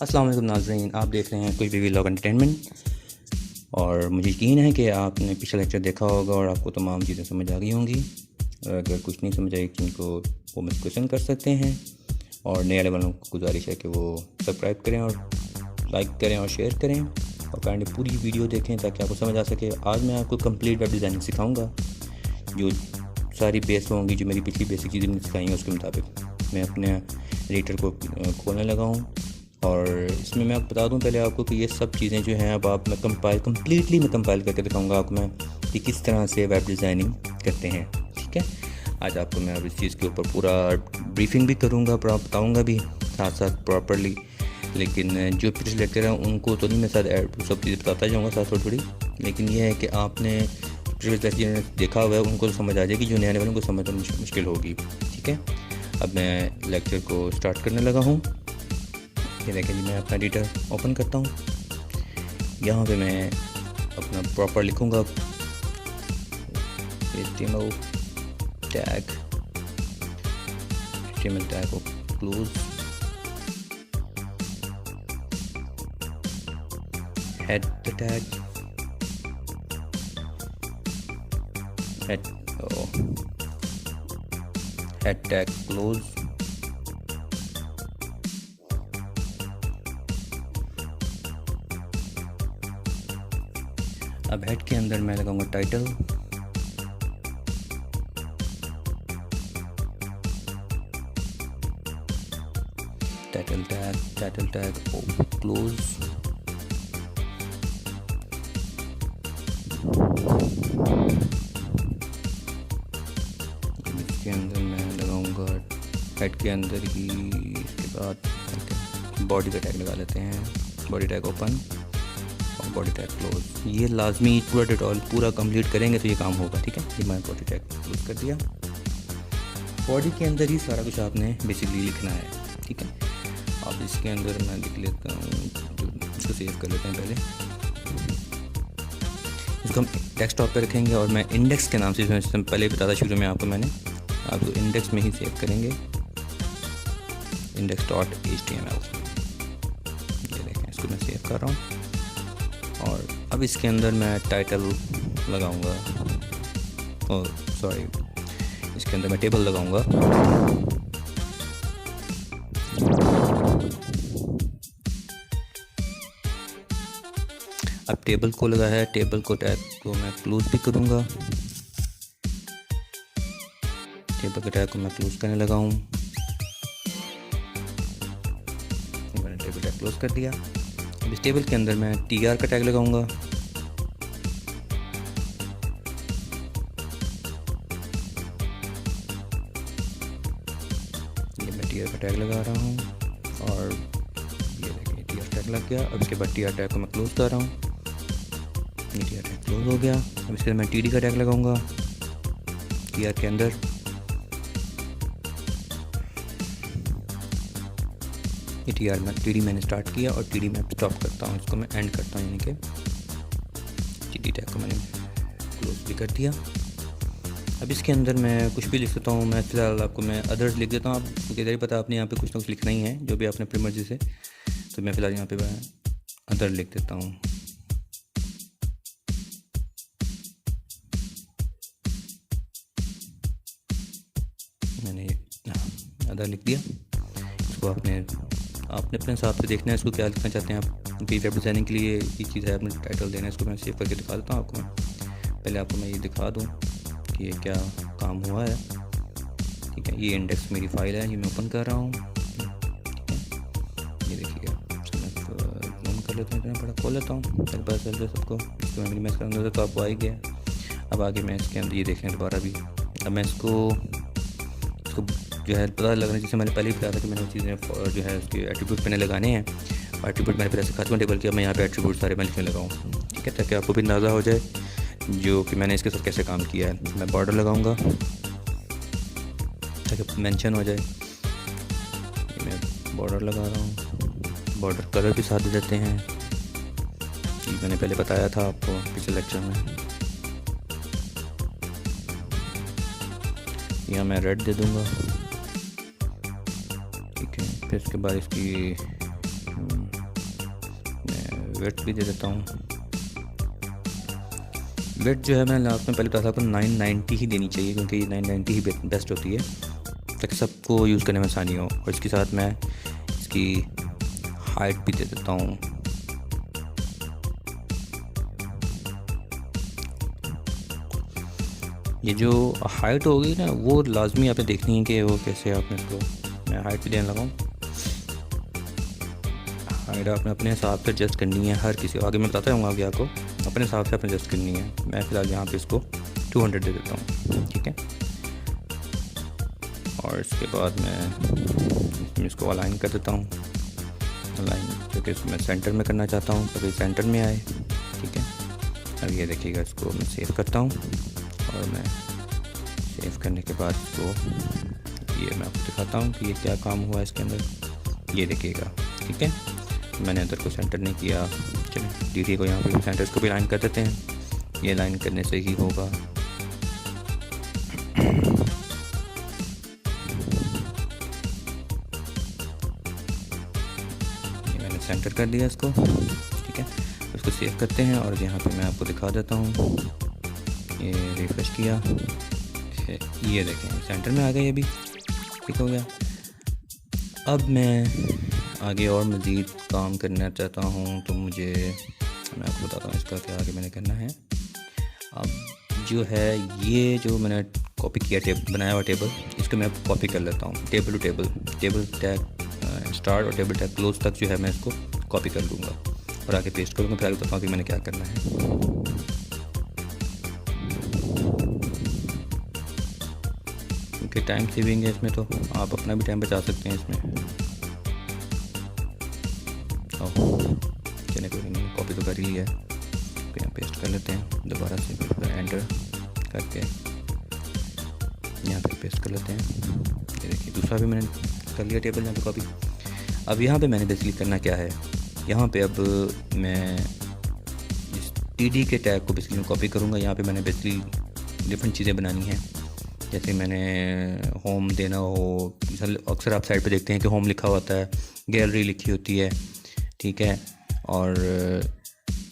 अस्सलाम वालेकुम नाज़रीन, आप देख रहे हैं कुछ भी व्लॉग एंटरटेनमेंट। और मुझे यकीन है कि आपने पिछला लेक्चर देखा होगा और आपको तमाम चीज़ें समझ आ गई होंगी। अगर कुछ नहीं समझ आई जिनको वो मुझे क्वेश्चन कर सकते हैं। और नए आने वालों को गुजारिश है कि वो सब्सक्राइब करें और लाइक करें और शेयर करें और काइंडली पूरी वीडियो देखें ताकि आपको समझ आ सके। आज मैं आपको कंप्लीट वेब डिज़ाइनिंग सिखाऊंगा, जो सारी बेस होंगी, जो मेरी पिछली बेसिक चीज़ें मैंने सिखाई हैं उसके मुताबिक मैं अपने एडिटर को खोलने लगा हूँ। और इसमें मैं आपको बता दूं पहले आपको कि ये सब चीज़ें जो हैं अब मैं कंपाइल करके दिखाऊंगा आपको मैं कि किस तरह से वेब डिज़ाइनिंग करते हैं। ठीक है, आज आपको मैं अब इस चीज़ के ऊपर पूरा ब्रीफिंग भी करूंगा, पूरा बताऊंगा भी साथ साथ प्रॉपरली। लेकिन जो पिछले लेक्चर हैं उनको तो नहीं मैं साथ सब चीज़ें बताता जाऊँगा साथ थोड़ी, लेकिन यह है कि आपने पिछले लेक्चर देखा हुआ है उनको तो समझ आ जाएगी, जो नए आने वालों को समझ मुश्किल होगी। ठीक है, अब मैं लेक्चर को स्टार्ट करने लगा हूँ। ये देखें जी, मैं अपना एडिटर ओपन करता हूँ। यहाँ पे मैं अपना प्रॉपर लिखूँगा HTML टैग को close, head the tag, head tag close. अब हेड के अंदर मैं लगाऊंगा टाइटल, टाइटल टैग क्लोज। इसके अंदर मैं लगाऊंगा हेड के अंदर ही, इसके बाद बॉडी का टैग लगा लेते हैं, बॉडी टैग ओपन और बॉडी टैग क्लोज। ये लाजमी पूरा ट्यूटोरियल पूरा कंप्लीट करेंगे तो ये काम होगा। ठीक है, ये मैंने बॉडी टैग क्लोज कर दिया। बॉडी के अंदर ही सारा कुछ आपने बेसिकली लिखना है। ठीक है, अब इसके अंदर मैं लिख लेता हूँ, इसको सेव कर लेते हैं पहले। इसको हम डेस्कटॉप पे रखेंगे और मैं इंडेक्स के नाम से पहले बताया शुरू में आपको, मैंने आपको इंडेक्स में ही सेव करेंगे, index.html। ये देखें, इसको मैं सेव कर रहा हूँ। और अब इसके अंदर मैं टाइटल लगाऊंगा, और सॉरी, इसके अंदर मैं टेबल लगाऊंगा। अब टेबल को लगा है, टेबल को टैग को मैं क्लोज भी करूंगा, टेबल के टैग को मैं क्लोज करने लगा हूँ। मैंने टेबल टैग क्लोज कर दिया। अब इस टेबल के अंदर मैं tr का टैग लगाऊंगा। ये मैं tr का टैग लगा रहा हूँ और ये देखिए tr टैग लग गया। अब इसके बाद tr टैग को मैं क्लोज कर रहा हूँ, ये tr टैग क्लोज हो गया। अब इसके बाद मैं td का टैग लगाऊंगा tr के अंदर। ये TD मैंने स्टार्ट किया और TD मैं स्टॉप करता हूँ, इसको मैं एंड करता हूँ, यानी कि TD टैग को मैंने क्लोज भी कर दिया। अब इसके अंदर मैं कुछ भी लिख सकता हूँ। मैं फ़िलहाल आपको मैं अदर्स लिख देता हूँ, आपको किधर ही पता आपने यहाँ पे कुछ ना कुछ लिखना ही है, जो भी आपने अपनी मर्जी से। तो मैं फ़िलहाल यहाँ पे मैं अदर लिख देता हूँ। मैंने अदर लिख दिया। इसको आपने अपने हिसाब से देखना है, इसको क्या लिखना चाहते हैं आप। वेब डिज़ाइनिंग के लिए ये चीज़ है, आपने टाइटल देना है। इसको मैं सेव करके दिखा देता हूँ आपको। मैं पहले आपको मैं ये दिखा दूँ कि ये क्या काम हुआ है। ठीक है, ये इंडेक्स मेरी फाइल है, ये मैं ओपन कर रहा हूँ। ठीक है, ये देखिएगा, जूम कर लेता हूँ, बड़ा खोल लेता हूँ, फिर पता चल जाए सबको। इसको मैं मिनिमाइज करूँगा तो आपको आ ही गया। अब आगे मैं इसके अंदर ये देखें दोबारा भी। अब मैं इसको जो है पता लग रहा है, जैसे मैंने पहले ही बताया था कि मैंने वो चीज़ें जो है उसके एट्रीब्यूट मैंने लगाने हैं। एट्रीब्यूट मैंने पहले से खाते टेबल किया, मैं यहाँ पे एट्रीब्यूट सारे मैं लिखने लगाऊँ। ठीक है, ताकि आपको भी अंदाज़ा हो जाए जो कि मैंने इसके साथ कैसे काम किया है। मैं बॉर्डर लगाऊंगा ताकि मेंशन हो जाए। मैं बॉर्डर लगा रहा हूँ, बॉर्डर कलर भी साथ दे देते हैं, ये मैंने पहले बताया था आपको पिछले लेक्चर में। यहाँ मैं रेड दे दूँगा। ठीक है, फिर इसके बाद इसकी वेट भी दे देता हूँ। वेट जो है मैंने लास्ट में पहले कहा था आपको 990 ही देनी चाहिए, क्योंकि 990 ही बेस्ट होती है ताकि सबको यूज़ करने में आसानी हो। और इसके साथ मैं इसकी हाइट भी दे देता हूँ। ये जो हाइट होगी ना वो लाजमी आपने देखनी है कि वो कैसे आपने इसको, मैं हाइट भी देने लगा हूँ। हाइट आपने अपने हिसाब से एडजस्ट करनी है, हर किसी आगे मैं बताता रहूँगा आगे आपको, अपने हिसाब से आपने एडजस्ट करनी है। मैं फ़िलहाल यहाँ पे इसको 200 दे देता हूँ, ठीक है। और इसके बाद मैं इसको अलाइन कर देता हूँ, अलाइन क्योंकि इसको मैं सेंटर में करना चाहता हूँ ताकि सेंटर में आए, ठीक है। अब ये देखिएगा, इसको मैं सेव करता हूँ और मैं सेव करने के बाद इसको ये मैं आपको दिखाता हूँ कि ये क्या काम हुआ इसके अंदर। ये देखिएगा, ठीक है। मैंने अंदर को सेंटर नहीं किया। चलिए डीडी को यहाँ पे सेंटर इसको भी लाइन कर देते हैं। ये लाइन करने से ही होगा। ये मैंने सेंटर कर दिया इसको, ठीक है। इसको सेव करते हैं और यहाँ पे मैं आपको दिखा देता हूँ। ये रिफ्रेश किया, ये देखें सेंटर में आ गया, ये भी ठीक हो गया। अब मैं आगे और मज़ीद काम करना चाहता हूँ, तो मैं आपको बताता हूँ इसका क्या आगे मैंने करना है। अब जो है ये जो मैंने कॉपी किया बनाया हुआ टेबल, इसको मैं कॉपी कर लेता हूँ। Table to table tag start और टेबल टैग क्लोज तक जो है मैं इसको कॉपी कर लूँगा और आगे पेस्ट करूँगा। फिर आगे बताता हूँ कि मैंने क्या करना है। क्योंकि टाइम सेविंग है इसमें, तो आप अपना भी टाइम बचा सकते हैं इसमें। चलिए कोई नहीं, कॉपी तो कर ही लिया है, तो यहाँ पेस्ट कर लेते हैं दोबारा से, फिर एंटर करके यहाँ पे पेस्ट कर लेते हैं। ये देखिए दूसरा भी मैंने कर लिया टेबल यहाँ पे कॉपी। अब यहाँ पे मैंने बेसिकली करना क्या है, यहाँ पे अब मैं इस टीडी के टैग को बेसिकली कॉपी करूँगा। यहाँ पे मैंने बेसिकली डिफरेंट चीज़ें बनानी हैं, जैसे मैंने होम देना हो, अक्सर आप साइड पे देखते हैं कि होम लिखा होता है, गैलरी लिखी होती है, ठीक है। और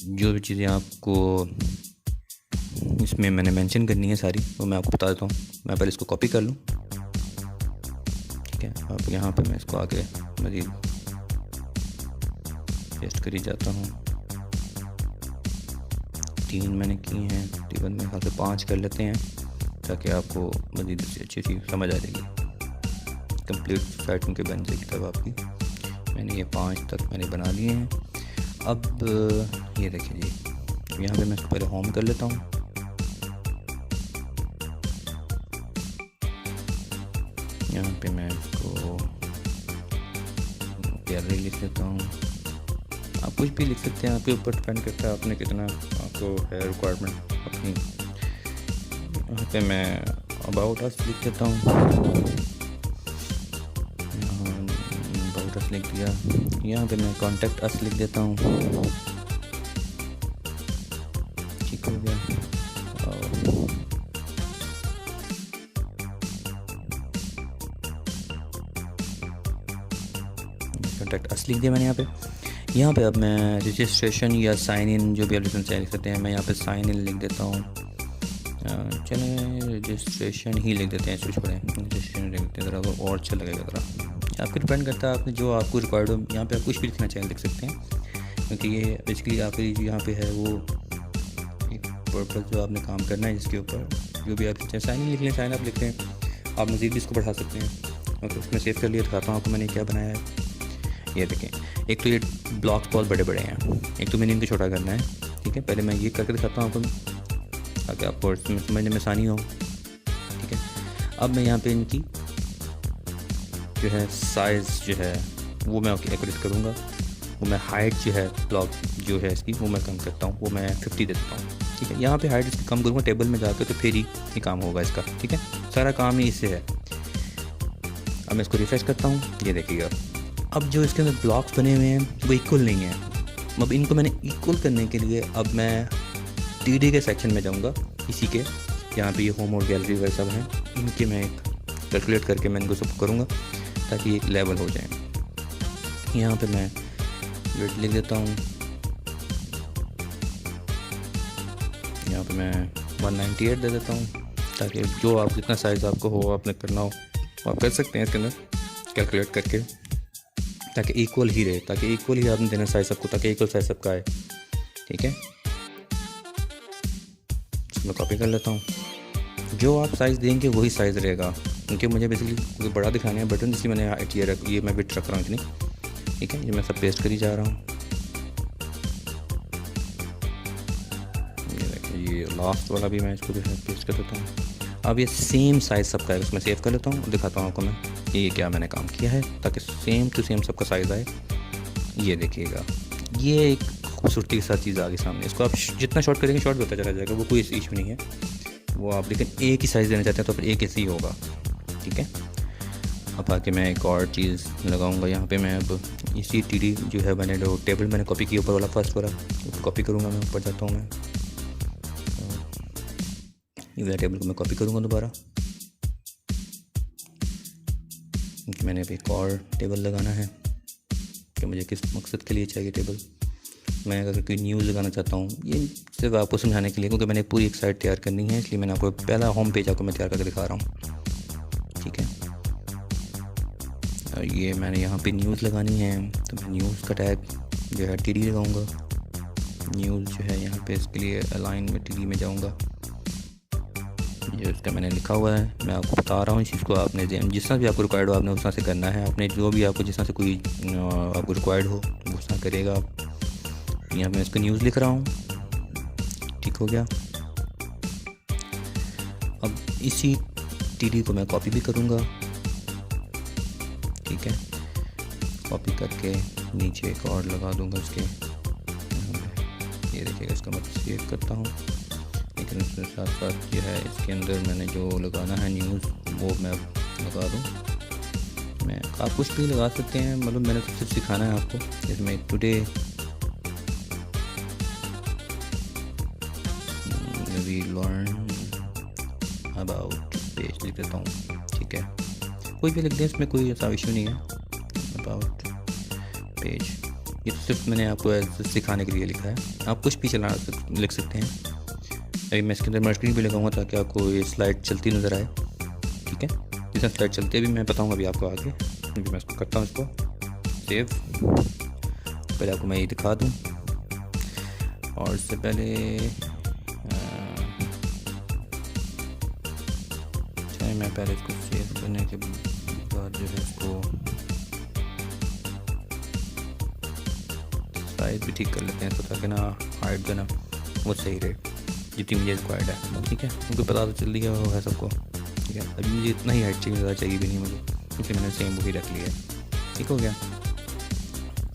जो भी चीज़ें आपको इसमें मैंने मेंशन करनी है सारी, वो मैं आपको बता देता हूँ। मैं पहले इसको कॉपी कर लूँ, ठीक है। अब यहाँ पे मैं इसको आगे मज़ीद पेस्ट करी जाता हूँ। 3 मैंने किए हैं, तकरीबन मेरे ख्याल से 5 कर लेते हैं ताकि आपको मज़ीद अच्छी चीज़ समझ आ जाएगी। कंप्लीट साइट उनके बन जाएगी तब आपकी। मैंने ये 5 तक मैंने बना लिए हैं। अब ये देखिए जी, यहाँ पे मैं इसको पहले होम कर लेता हूँ। यहाँ पे मैं इसको गैलरी लिख लेता हूँ। आप कुछ भी लिख सकते हैं, आपके ऊपर डिपेंड करता है आपने कितना आपको है रिक्वायरमेंट अपनी। यहाँ पे मैं अबाउट अस लिख देता हूँ, अबाउट अस लिख दिया। यहाँ पे मैं कॉन्टेक्ट अस लिख देता हूँ, ठीक हो गया। कॉन्टेक्ट अस लिख दिया मैंने यहाँ पे अब मैं रजिस्ट्रेशन या साइन इन जो भी आप लिख सकते हैं, मैं यहाँ पे साइन इन लिख देता हूँ। चलें रजिस्ट्रेशन ही लिख देते हैं, सोच पड़े रजिस्ट्रेशन लिख देते हैं, ज़रा वो और अच्छा लगेगा। ज़रा आपको डिपेंड करता है आपने जो आपको रिक्वायर्ड हो। यहाँ पे आप कुछ भी लिखना चाहें लिख सकते हैं, क्योंकि ये बेसिकली आपकी जो यहाँ पे है वो एक पर्पज़ जो आपने काम करना है जिसके ऊपर जो भी आप चाहें। साइन इन लिख लें, साइन अप लिख लें, आप मज़ीद भी इसको बढ़ा सकते हैं। ओके, उसमें सेव कर लिया, दिखाता हूँ आपको मैंने क्या बनाया है। ये देखें, एक तो ये ब्लॉक्स बहुत बड़े बड़े हैं, एक तो मैंने इनको छोटा करना है, ठीक है। पहले मैं ये करके दिखाता हूँ आपको ताकि आपको इसमें समझने में आसानी हो, ठीक है। अब मैं यहाँ पे इनकी जो है साइज़ जो है वो मैं एक्यूरेट करूँगा। वो मैं हाइट जो है ब्लॉक जो है इसकी वो मैं कम करता हूँ, वो मैं 50 दे देता हूँ, ठीक है। यहाँ पे हाइट इसकी कम करूँगा टेबल में जाकर, तो फिर ही काम होगा इसका, ठीक है। सारा काम ही इससे है। अब मैं इसको रिफ्रेश करता हूँ, ये देखिएगा अब जो इसके अंदर ब्लॉक्स बने हुए हैं वो इक्वल नहीं है। अब इनको मैंने इक्वल करने के लिए अब मैं टीडी के सेक्शन में जाऊंगा, इसी के यहाँ पे ये होम और गैलरी वगैरह सब हैं, इनके मैं एक कैलकुलेट करके मैं इनको सब करूँगा ताकि एक लेवल हो जाए। यहाँ पे मैं वेट लिख देता हूँ यहाँ पे मैं 198 दे देता हूँ, ताकि जो आप जितना साइज़ आपको हो आपने करना हो आप कर सकते हैं इसके अंदर कैलकुलेट करके, ताकि इक्वल ही रहे, ताकि इक्वल ही आपने देना साइज़ सबको, ताकि इक्वल साइज़ सबका आए। ठीक है, इसको मैं कॉपी कर लेता हूँ। जो आप साइज़ देंगे वही साइज़ रहेगा, क्योंकि मुझे बेसिकली बड़ा दिखाने हैं बटन, इसलिए मैंने हाइट ये मैं विड्थ रख रहा हूँ इतनी। ठीक है, ये मैं सब पेस्ट करी जा रहा हूँ। ये देखिए, ये लास्ट वाला भी मैं इसको जो है पेस्ट कर देता हूँ। अब ये सेम साइज़ सबका है, उसमें सेव कर लेता हूँ और दिखाता हूँ आपको मैं ये क्या मैंने काम किया है, ताकि सेम टू सेम सबका साइज़ आए। ये देखिएगा, ये एक खूबसूरती के साथ चीज़ आ गई सामने। इसको आप जितना शॉर्ट करेंगे शॉर्ट होता चला जाएगा, वो कोई इशू नहीं है वो आप, लेकिन एक ही साइज़ देना चाहते हैं तो फिर एक ऐसे ही होगा। ठीक है, अब आके मैं एक और चीज़ लगाऊंगा यहाँ पे। मैं अब इसी टीडी जो है मैंने जो टेबल मैंने कॉपी किया ऊपर वाला फर्स्ट वाला, उसको कॉपी करूँगा मैं। ऊपर जाता हूँ मैं, ये वाला टेबल को मैं कॉपी करूँगा दोबारा, क्योंकि मैंने अभी एक और टेबल लगाना है कि मुझे किस मकसद के लिए चाहिए टेबल। मैं अगर कोई न्यूज़ लगाना चाहता हूँ, ये सिर्फ आपको समझाने के लिए, क्योंकि मैंने पूरी एक साइट तैयार करनी है, इसलिए मैंने आपको पहला होम पेज आपको मैं तैयार करके दिखा रहा हूँ। ठीक है, और ये मैंने यहाँ पे न्यूज़ लगानी है, तो मैं न्यूज़ का टैग जो है टीडी लगाऊंगा। न्यूज़ जो है यहाँ पे इसके लिए अलाइन में टीडी में जाऊँगा, जो इसका मैंने लिखा हुआ है मैं आपको बता रहा हूँ। इस चीज़ को आपने जिस तरह भी आपको रिक्वायर्ड हो आपने उस तरह से करना है। आपने जो भी आपको जिस तरह से कोई आपको रिक्वायर्ड हो उस तरह करेगा आप। यहाँ पे मैं इसको न्यूज़ लिख रहा हूँ। ठीक हो गया, अब इसी टीडी को मैं कॉपी भी करूँगा। ठीक है, कॉपी करके नीचे एक और लगा दूँगा इसके। ये देखिएगा, इसका मैं सेव करता हूँ, लेकिन उसके साथ साथ जो है इसके अंदर मैंने जो लगाना है न्यूज़ वो मैं लगा दूँ। मैं आप कुछ भी लगा सकते हैं, मतलब मैंने तो सिर्फ सिखाना है आपको। इसमें today we learn about page लिख देता हूँ। ठीक है, कोई भी लिख दें, इसमें कोई ऐसा इशू नहीं है। अबाउट पेज, ये तो सिर्फ मैंने आपको सिखाने के लिए लिखा है, आप कुछ भी लिख सकते हैं। अभी मैं इसके अंदर मर्करी भी लगाऊंगा ताकि आपको ये स्लाइड चलती नज़र आए। ठीक है, जिसमें स्लाइड चलती है भी मैं बताऊंगा अभी आपको आगे, क्योंकि मैं इसको करता हूँ इसको सेव। पहले आपको मैं ये दिखा दूँ, और इससे पहले मैं पहले इसको सेव करने के बाद जो है इसको साइज भी ठीक कर लेते हैं इसको, ताकि ना हाइट जो ना वो सही रहे जितनी मुझे रिक्वायर्ड है। ठीक है, उनको पता तो चल दिया है सबको। ठीक है, अभी मुझे इतना ही हाइट चाहिए, ज़्यादा चाहिए भी नहीं मुझे, इसलिए मैंने सेम वही रख लिया है। ठीक हो गया,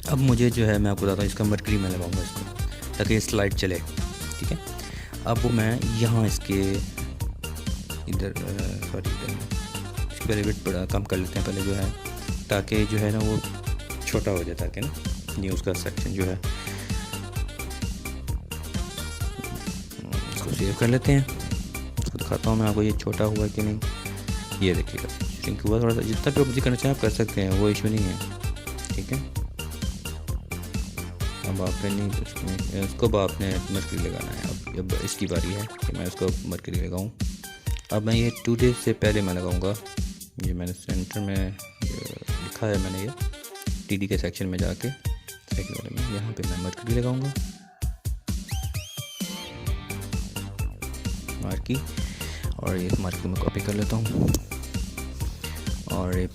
अब मुझे जो है मैं आपको बताता हूँ इसका मरकरी मैं लगाऊंगा इसको, ताकि ये स्लाइड चले। ठीक है, अब वो मैं यहाँ इसके इधर सॉरी इसके पहले वेट बड़ा कम कर लेते हैं पहले जो है, ताकि जो है ना वो छोटा हो जाए, ताकि ना न्यूज़ का सेक्शन जो है इसको सेव कर लेते हैं। इसको दिखाता हूँ मैं आपको ये छोटा हुआ है कि नहीं। ये देखिएगा श्रिंक हुआ थोड़ा सा, जितना भी मुझे करना चाहिए आप कर सकते हैं, वो इशू नहीं है। ठीक है, अब आपने नहीं इसको अब आपने मरकरी लगाना है। अब इसकी बारी है कि मैं इसको मरकरी लगाऊँ। अब मैं ये टुडे से पहले मैं लगाऊंगा, ये मैंने सेंटर में लिखा है मैंने, ये टीडी के सेक्शन में जाके सेक्शन वाले में यहाँ पे मैं मरकरी लगाऊंगा, मार्की, और ये मार्की में कॉपी कर लेता हूँ, और ये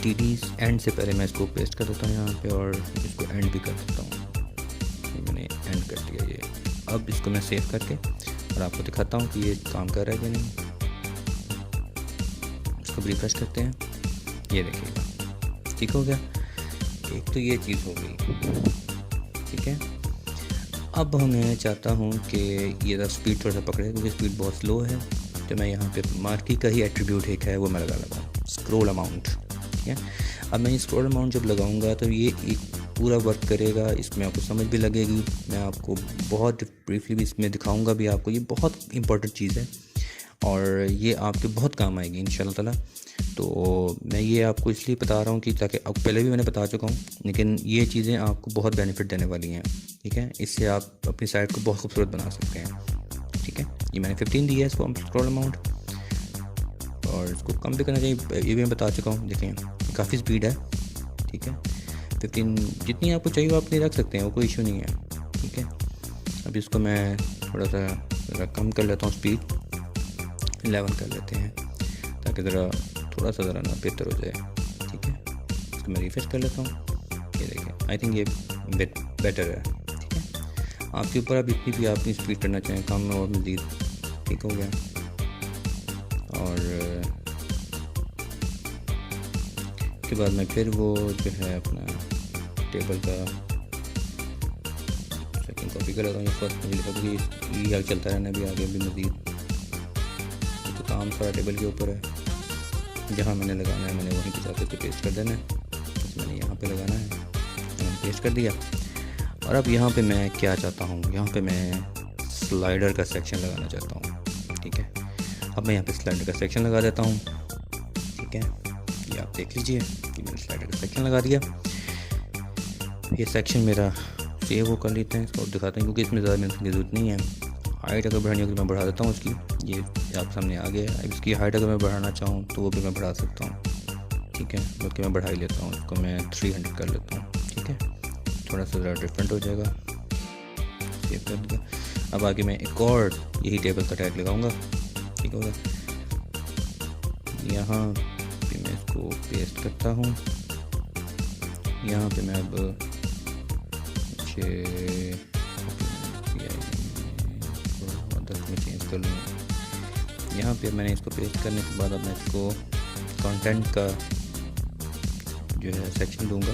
टीडी एंड से पहले मैं इसको पेस्ट कर देता हूँ यहाँ पे, और इसको एंड भी कर देता हूँ। मैंने एंड कर दिया ये। अब इसको मैं सेव करके और आपको दिखाता हूँ कि ये काम कर रहा है कि नहीं। इसको रिफ्रेश करते हैं, ये देखिएगा ठीक हो गया। एक तो ये चीज़ हो गई। ठीक है, अब मैं चाहता हूँ कि ये स्पीड थोड़ा सा पकड़े, क्योंकि स्पीड बहुत स्लो है। तो मैं यहाँ पे मार्की का ही एट्रीब्यूट एक है वो मैं लगा स्क्रॉल अमाउंट। ठीक है, अब मैं ये स्क्रॉल अमाउंट जब लगाऊंगा तो ये एक पूरा वर्क करेगा, इसमें आपको समझ भी लगेगी। मैं आपको बहुत ब्रीफली भी इसमें दिखाऊंगा भी आपको, ये बहुत इंपॉर्टेंट चीज़ है और ये आपके बहुत काम आएगी इंशाल्लाह ताला। तो मैं ये आपको इसलिए बता रहा हूँ कि ताकि अब पहले भी मैंने बता चुका हूँ, लेकिन ये चीज़ें आपको बहुत बेनिफिट देने वाली हैं। ठीक है, इससे आप अपनी साइट को बहुत खूबसूरत बना सकते हैं। ठीक है, ये मैंने 15 दिया है इसको स्क्रॉल अमाउंट, और इसको कम भी करना चाहिए, ये भी मैं बता चुका हूँ। देखें काफ़ी स्पीड है, ठीक है। 15 जितनी आपको चाहिए वो आप नहीं रख सकते हैं, वो कोई इशू नहीं है, ठीक है। अब इसको मैं थोड़ा सा ज़रा कम कर लेता हूँ, स्पीड 11 कर लेते हैं, ताकि ज़रा थोड़ा सा ज़रा ना बेहतर हो जाए, ठीक है। इसको मैं रिफ्रेश कर लेता हूँ, ये देखें, आई थिंक ये बेटर है, ठीक है। आपके ऊपर आप इतनी भी आप स्पीड करना चाहें, कम और मज़ीद, ठीक हो गया। और उसके बाद मैं फिर वो जो है अपना टेबल का सेकंड कॉपी कर लेता हूँ। ये फर्स्ट में लिखा कि ये चलता रहना भी आगे भी मज़ीद, तो काम सारा टेबल के ऊपर है, जहाँ मैंने लगाना है मैंने वहीं पे जाकर इसको पेस्ट कर देना है। तो मैंने यहाँ पे लगाना है, मैंने पेस्ट कर दिया। और अब यहाँ पे मैं क्या चाहता हूँ, यहाँ पे मैं स्लाइडर का सेक्शन लगाना चाहता हूँ, ठीक है। अब मैं यहाँ पे स्लाइडर का सेक्शन लगा देता हूँ, ठीक है। ये आप देख लीजिए कि मैंने स्लाइडर का सेक्शन लगा दिया। ये सेक्शन मेरा सेव वो कर लेते हैं, इसको दिखाते हैं, क्योंकि इसमें ज़्यादा मेहनत की ज़रूरत नहीं है। हाइट अगर बढ़ानी होगी तो मैं बढ़ा देता हूँ उसकी, ये आप सामने आ गया। अब इसकी हाइट अगर मैं बढ़ाना चाहूँ तो वो भी मैं बढ़ा सकता हूँ, ठीक है। बल्कि मैं बढ़ा ही लेता हूँ, इसको मैं 300 कर लेता हूँ, ठीक है। थोड़ा सा ज़रा डिफरेंट हो जाएगा, सेव कर दिया। अब आगे मैं एक और यही टेबल का टैग लगाऊंगा, ठीक होगा। यहाँ पे मैं इसको पेस्ट करता हूँ, यहाँ पे मैं अब चेंज कर लूँगा। यहाँ पे मैंने इसको पेस्ट करने के बाद अब मैं इसको कंटेंट का जो है सेक्शन दूंगा।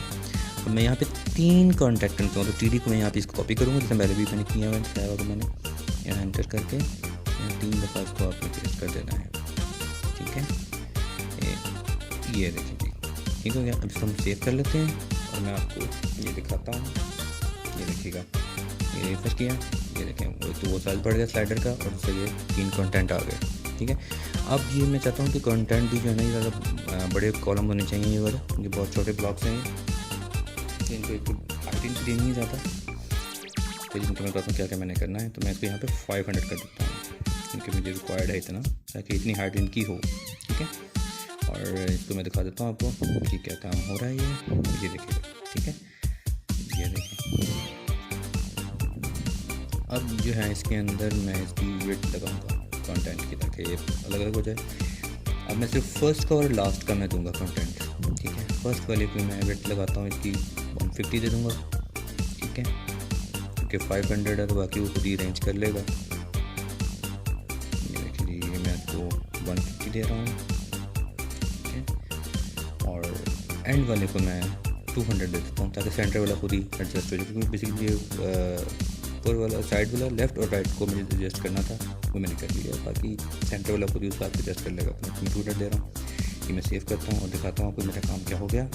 तो मैं यहाँ पे 3 कॉन्टैक्ट करता हूँ, तो टीडी को मैं यहाँ पे इसको कॉपी करूँगा, जैसे पहले भी मैंने किया हुआ तो मैंने यहाँ एंटर करके यहाँ 3 दफ़ा इसको आपने पेस्ट कर देना है, ठीक है। ये देखिए जी, ठीक हो गया। अब इसको हम सेव कर लेते हैं और मैं आपको ये दिखाता हूँ। ये देखिएगा, ये रिफ्रेश किया, ये देखें वो साइज बढ़ गया स्लाइडर का, और उससे ये 3 कंटेंट आ गए, ठीक है। अब ये मैं चाहता हूँ कि कंटेंट भी जो है ना, ये ज़्यादा बड़े कॉलम होने चाहिए, ये वाले, ये बहुत छोटे ब्लॉक्स हैं, इनको एक हाइट इनकी देनी है ज़्यादा। तो जिनको मैं कहता हूँ क्या क्या मैंने करना है, तो मैं इसको यहाँ पे 500 कर देता हूँ, क्योंकि मुझे रिक्वायर्ड है इतना, ताकि इतनी हाइट इनकी हो, ठीक है। और इसको मैं दिखा देता हूँ आपको कि क्या काम हो रहा है। ये देखिएगा, ठीक है, ये देखिए। अब जो है इसके अंदर मैं इसकी विड्थ लगाऊंगा कंटेंट की, ताकि ये अलग अलग हो जाए। अब मैं सिर्फ फर्स्ट का और लास्ट का मैं दूंगा कंटेंट, ठीक है। फर्स्ट वाले पे मैं विड्थ लगाता हूँ इसकी 150 दे दूँगा, ठीक है, क्योंकि 500 है तो बाकी वो खुद ही अरेंज कर लेगा। ये देख लीजिए, मैं इसको 150 दे रहा हूँ, और एंड वाले को मैं 200 दे देता हूँ, ताकि सेंटर वाला खुद ही एडजस्ट हो जाए। क्योंकि बेसिकली ये ऊपर वाला साइड वाला लेफ़्ट और राइट को मुझे एडजस्ट करना था, वो मैंने कर लिया। बाकी सेंटर वाला खुद ही उस बात पर एडजस्ट कर लेगा। मैं 200 दे रहा हूँ, ये मैं सेव करता हूँ और दिखाता हूँ आपको मेरा काम क्या हो गया।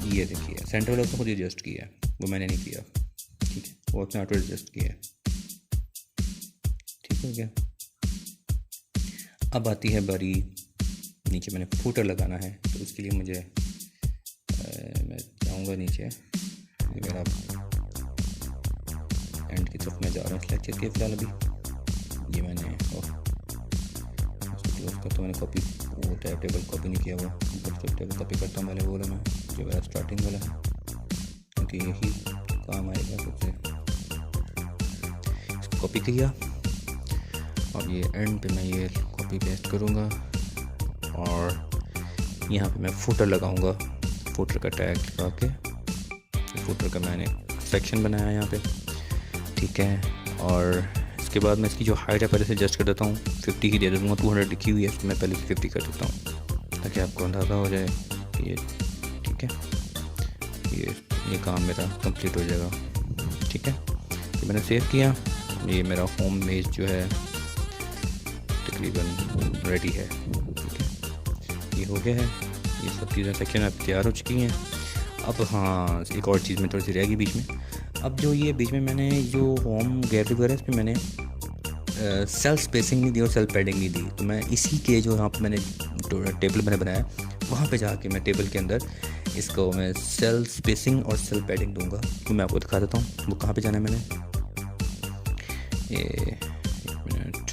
ये देखिए, सेंटर वाला उसने खुद ही एडजस्ट किया है, वो मैंने नहीं किया, ठीक है, वो उसने ऑटो एडजस्ट किया है, ठीक हो गया। अब आती है बारी, नीचे मैंने फूटर लगाना है, तो उसके लिए मुझे मैं जाऊँगा नीचे, ये मेरा एंड की तरफ मैं जा रहा हूँ इस लेक्चर के फिलहाल। अभी ये मैंने क्लोज करता हूँ, मैंने कॉपी वो टेबल कॉपी नहीं किया हुआ, टेबल कॉपी करता हूँ पहले वो वाला मैं, जो मेरा स्टार्टिंग वाला है, क्योंकि यही काम आएगा सबसे। इसको कॉपी किया, और ये एंड पे मैं ये कॉपी पेस्ट करूँगा, और यहाँ पे मैं फुटर लगाऊंगा, फुटर का टैग लगा के। फुटर का मैंने सेक्शन बनाया है यहाँ पे, ठीक है। और इसके बाद मैं इसकी जो हाइट है पहले से एडजस्ट कर देता हूँ, 50 ही दे दूँगा, 200 लिखी हुई है, इसको मैं पहले से 50 कर देता हूँ, ताकि आपको अंदाज़ा हो जाए कि ये ठीक है, ये काम मेरा कंप्लीट हो जाएगा, ठीक है। तो मैंने सेव किया, ये मेरा होम पेज जो है तकरीबन रेडी है, ठीक है, ये हो गया है। ये सब चीज़ें सेक्शन अब तैयार हो चुकी हैं। अब हाँ, एक और चीज़ में थोड़ी सी रह गई बीच में। अब जो ये बीच में मैंने जो होम गैलरी वगैरह, इस पर मैंने सेल्फ स्पेसिंग नहीं दी और सेल्फ पैडिंग नहीं दी, तो मैं इसी के जो यहाँ पर मैंने टेबल मैंने बनाया, वहाँ पे जाके मैं टेबल के अंदर इसको मैं सेल्फ स्पेसिंग और सेल्फ पैडिंग दूंगा। तो मैं आपको दिखा देता हूँ वो कहाँ पे जाना है। मैंने ये एक मिनट,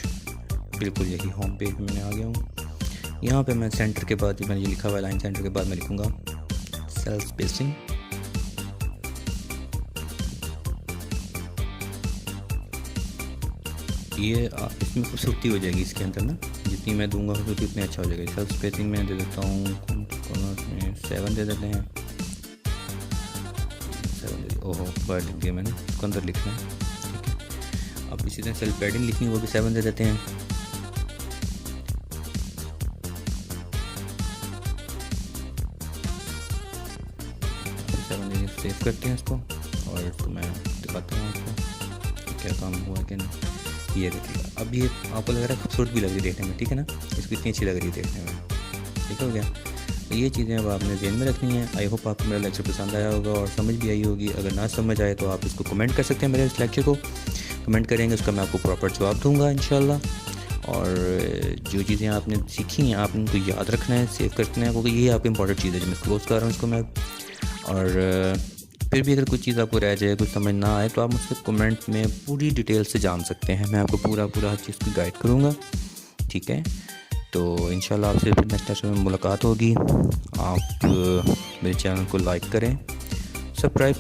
बिल्कुल यही होम पेज में मैं आ गया हूँ। यहाँ पे मैं सेंटर के बाद मैंने ये लिखा हुआ है लाइन सेंटर के बाद मैं लिखूँगा सेल्फ स्पेसिंग। ये इसमें खूबसूरती हो जाएगी इसके अंदर ना, जितनी मैं दूंगा खूबसूरती उतनी अच्छा हो जाएगा। सेल्फ स्पेसिंग में दे देता हूँ 7 दे देते हैं। 7 दे, ओहो वर्ड लिख दिया मैंने, उसके अंदर लिखना है, ठीक है। अब इसी तरह सेल्फ पैडिंग लिखनी है, वो भी 7 दे देते हैं। सेव करते हैं इसको और इसको मैं दिखाता हूँ आपको क्या काम हुआ कि नहीं। ये देखिए, अब ये आपको लग रहा है खूबसूरत भी लग रही है देखने में, ठीक है ना, इसको इतनी अच्छी लग रही है देखने में, ठीक हो गया। तो ये चीज़ें अब आपने ध्यान में रखनी है। आई होप आपको मेरा लेक्चर पसंद आया होगा और समझ भी आई होगी। अगर ना समझ आए तो आप इसको कमेंट कर सकते हैं, मेरे इस लेक्चर को कमेंट करेंगे, उसका मैं आपको प्रॉपर जवाब दूँगा इंशाल्लाह। और जो चीज़ें आपने सीखी हैं आपने उनको याद रखना है, सेव करना है, क्योंकि ये आपकी इंपॉर्टेंट चीज़ है जो मैं क्लोज कर रहा हूँ इसको मैं। और फिर भी अगर कुछ चीज़ आपको रह जाए, कुछ समझ ना आए, तो आप मुझसे कमेंट में पूरी डिटेल से जान सकते हैं। मैं आपको पूरा हर चीज़ की गाइड करूँगा, ठीक है। तो इंशाल्लाह आपसे फिर नेक्स्ट लेक्चर में मुलाकात होगी। आप मेरे चैनल को लाइक करें, सब्सक्राइब